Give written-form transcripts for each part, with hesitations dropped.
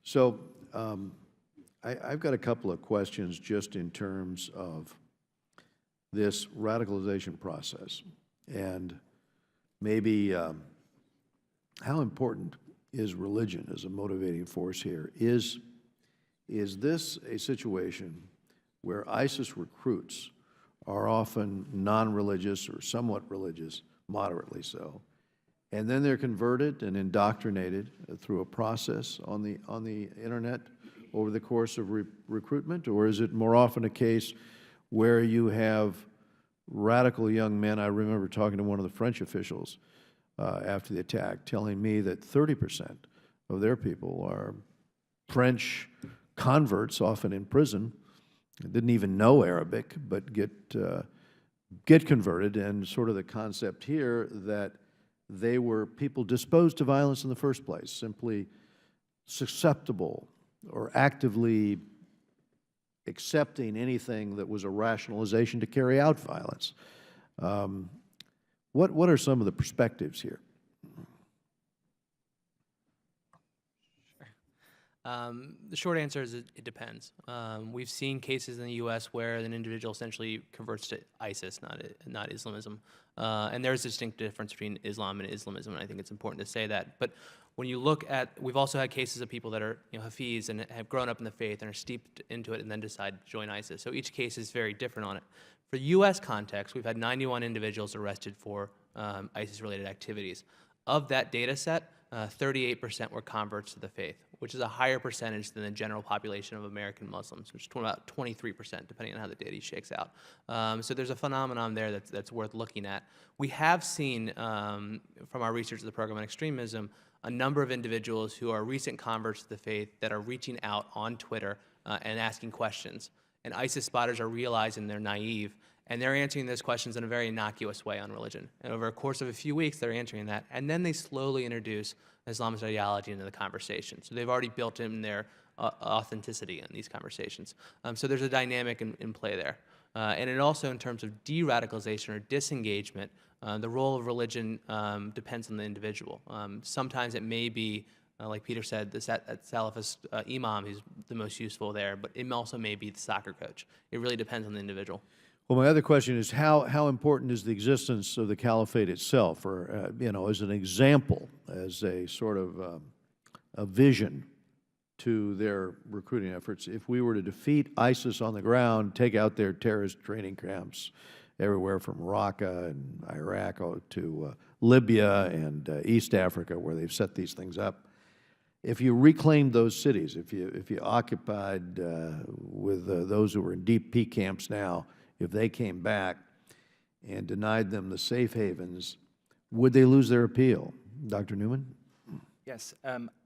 So I've got a couple of questions just in terms of this radicalization process, and maybe how important is religion as a motivating force here? Is this a situation where ISIS recruits are often non-religious or somewhat religious, moderately so, and then they're converted and indoctrinated through a process on the internet over the course of recruitment? Or is it more often a case where you have radical young men? I remember talking to one of the French officials after the attack, telling me that 30% of their people are French converts, often in prison, didn't even know Arabic, but get converted, and sort of the concept here that they were people disposed to violence in the first place, simply susceptible or actively accepting anything that was a rationalization to carry out violence. What are some of the perspectives here? The short answer is it depends. We've seen cases in the U.S. where an individual essentially converts to ISIS, not Islamism. And there's a distinct difference between Islam and Islamism, and I think it's important to say that. But when you look at, we've also had cases of people that are Hafiz and have grown up in the faith and are steeped into it and then decide to join ISIS. So each case is very different on it. For U.S. context, we've had 91 individuals arrested for ISIS-related activities. Of that data set, 38% were converts to the faith, which is a higher percentage than the general population of American Muslims, which is about 23%, depending on how the data shakes out. So there's a phenomenon there that's worth looking at. We have seen, from our research of the program on extremism, a number of individuals who are recent converts to the faith that are reaching out on Twitter and asking questions. And ISIS spotters are realizing they're naive, and they're answering those questions in a very innocuous way on religion. And over a course of a few weeks, they're answering that, and then they slowly introduce Islamist ideology into the conversation. So they've already built in their authenticity in these conversations. So there's a dynamic in play there. And it also, in terms of de-radicalization or disengagement, the role of religion depends on the individual. Sometimes it may be, like Peter said, the Salafist imam who's the most useful there, but it also may be the soccer coach. It really depends on the individual. Well, my other question is how important is the existence of the Caliphate itself, or as an example, as a sort of a vision to their recruiting efforts? If we were to defeat ISIS on the ground, take out their terrorist training camps everywhere from Raqqa and Iraq to Libya and East Africa, where they've set these things up. If you reclaimed those cities, if you occupied with those who are in deep peak camps now, if they came back and denied them the safe havens, would they lose their appeal? Dr. Newman? Yes,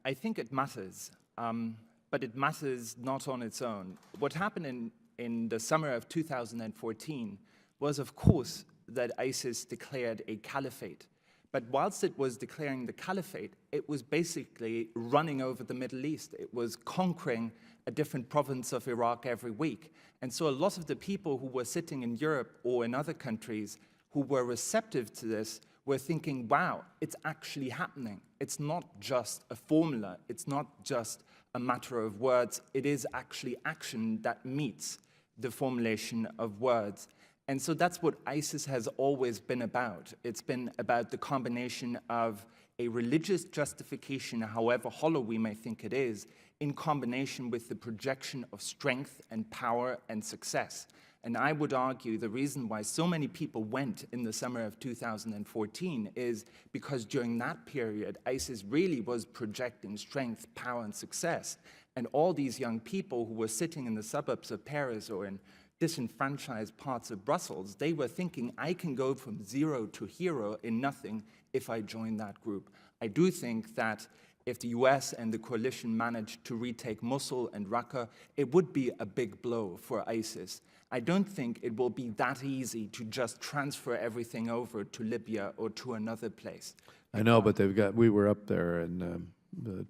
I think it matters, but it matters not on its own. What happened in the summer of 2014 was, of course, that ISIS declared a caliphate. But whilst it was declaring the caliphate, it was basically running over the Middle East. It was conquering a different province of Iraq every week. And so a lot of the people who were sitting in Europe or in other countries who were receptive to this were thinking, wow, it's actually happening. It's not just a formula. It's not just a matter of words. It is actually action that meets the formulation of words. And so that's what ISIS has always been about. It's been about the combination of a religious justification, however hollow we may think it is, in combination with the projection of strength and power and success. And I would argue the reason why so many people went in the summer of 2014 is because during that period, ISIS really was projecting strength, power, and success. And all these young people who were sitting in the suburbs of Paris or in disenfranchised parts of Brussels, they were thinking, I can go from zero to hero in nothing if I join that group. I do think that if the US and the coalition managed to retake Mosul and Raqqa, it would be a big blow for ISIS. I don't think it will be that easy to just transfer everything over to Libya or to another place. I know, but we were up there in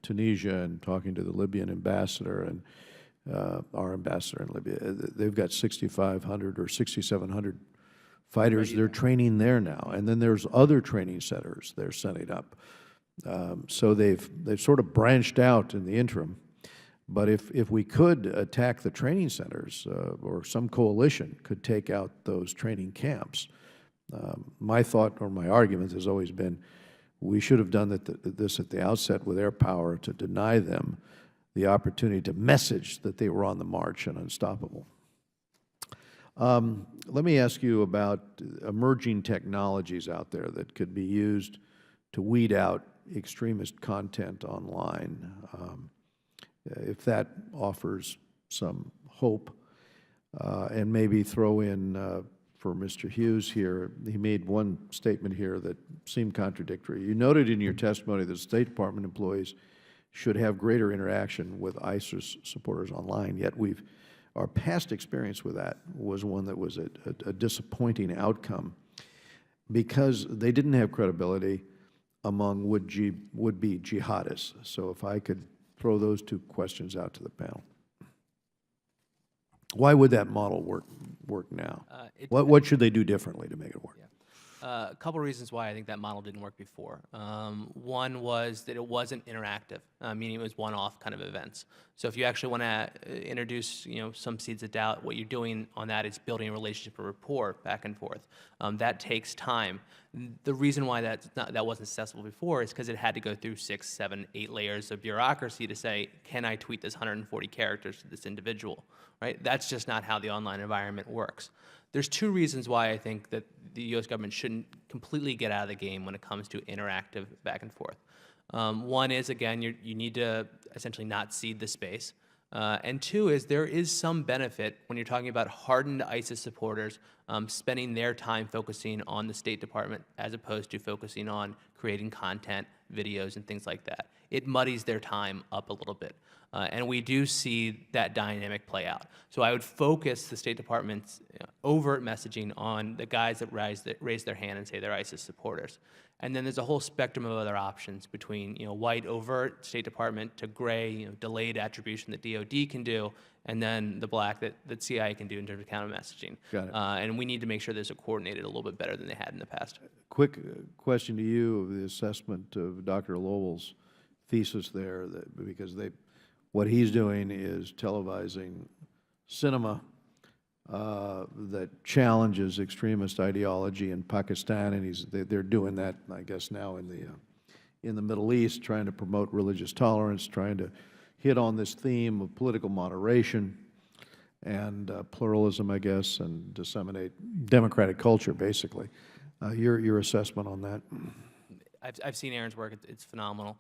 Tunisia and talking to the Libyan ambassador and our ambassador in Libya. They've got 6,500 or 6,700 fighters. They're training there now. And then there's other training centers they're setting up. So they've sort of branched out in the interim. But if we could attack the training centers, or some coalition could take out those training camps, my thought or my argument has always been we should have done this at the outset with air power to deny them the opportunity to message that they were on the march and unstoppable. Let me ask you about emerging technologies out there that could be used to weed out extremist content online, if that offers some hope, and maybe throw in for Mr. Hughes here, he made one statement here that seemed contradictory. You noted in your testimony that State Department employees should have greater interaction with ISIS supporters online, yet our past experience with that was one that was a disappointing outcome because they didn't have credibility among would-be jihadists. So if I could throw those two questions out to the panel. Why would that model work now? What should they do differently to make it work? A couple reasons why I think that model didn't work before. One was that it wasn't interactive, meaning it was one-off kind of events. So if you actually want to introduce, some seeds of doubt, what you're doing on that is building a relationship or rapport back and forth. That takes time. The reason why that wasn't successful before is because it had to go through 6, 7, 8 layers of bureaucracy to say, can I tweet this 140 characters to this individual, right? That's just not how the online environment works. There's two reasons why I think that the U.S. government shouldn't completely get out of the game when it comes to interactive back and forth. One is, again, you need to essentially not cede the space. And two is there is some benefit when you're talking about hardened ISIS supporters spending their time focusing on the State Department as opposed to focusing on creating content, videos, and things like that. It muddies their time up a little bit. And we do see that dynamic play out. So I would focus the State Department's overt messaging on the guys that raise their hand and say they're ISIS supporters. And then there's a whole spectrum of other options between white overt State Department to gray delayed attribution that DOD can do, and then the black that CIA can do in terms of counter messaging. Got it. And we need to make sure this is coordinated a little bit better than they had in the past. Quick question to you of the assessment of Dr. Lowell's thesis there, because what he's doing is televising cinema that challenges extremist ideology in Pakistan, and they're doing that, I guess, now in the Middle East, trying to promote religious tolerance, trying to hit on this theme of political moderation and pluralism, I guess, and disseminate democratic culture, basically. Your assessment on that? I've seen Aaron's work. It's phenomenal.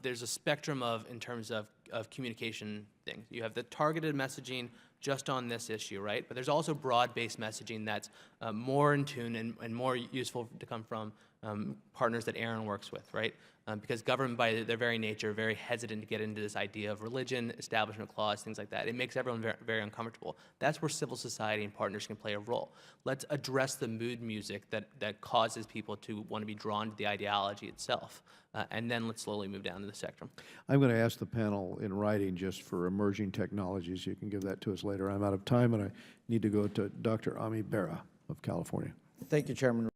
There's a spectrum in terms of communication things. You have the targeted messaging just on this issue, right? But there's also broad-based messaging that's more in tune and more useful to come from partners that Aaron works with, right? Because government, by their very nature, are very hesitant to get into this idea of religion, establishment clause, things like that. It makes everyone very, very uncomfortable. That's where civil society and partners can play a role. Let's address the mood music that causes people to want to be drawn to the ideology itself, and then let's slowly move down to the spectrum. I'm going to ask the panel in writing just for emerging technologies. You can give that to us later. I'm out of time, and I need to go to Dr. Ami Berra of California. Thank you, Chairman.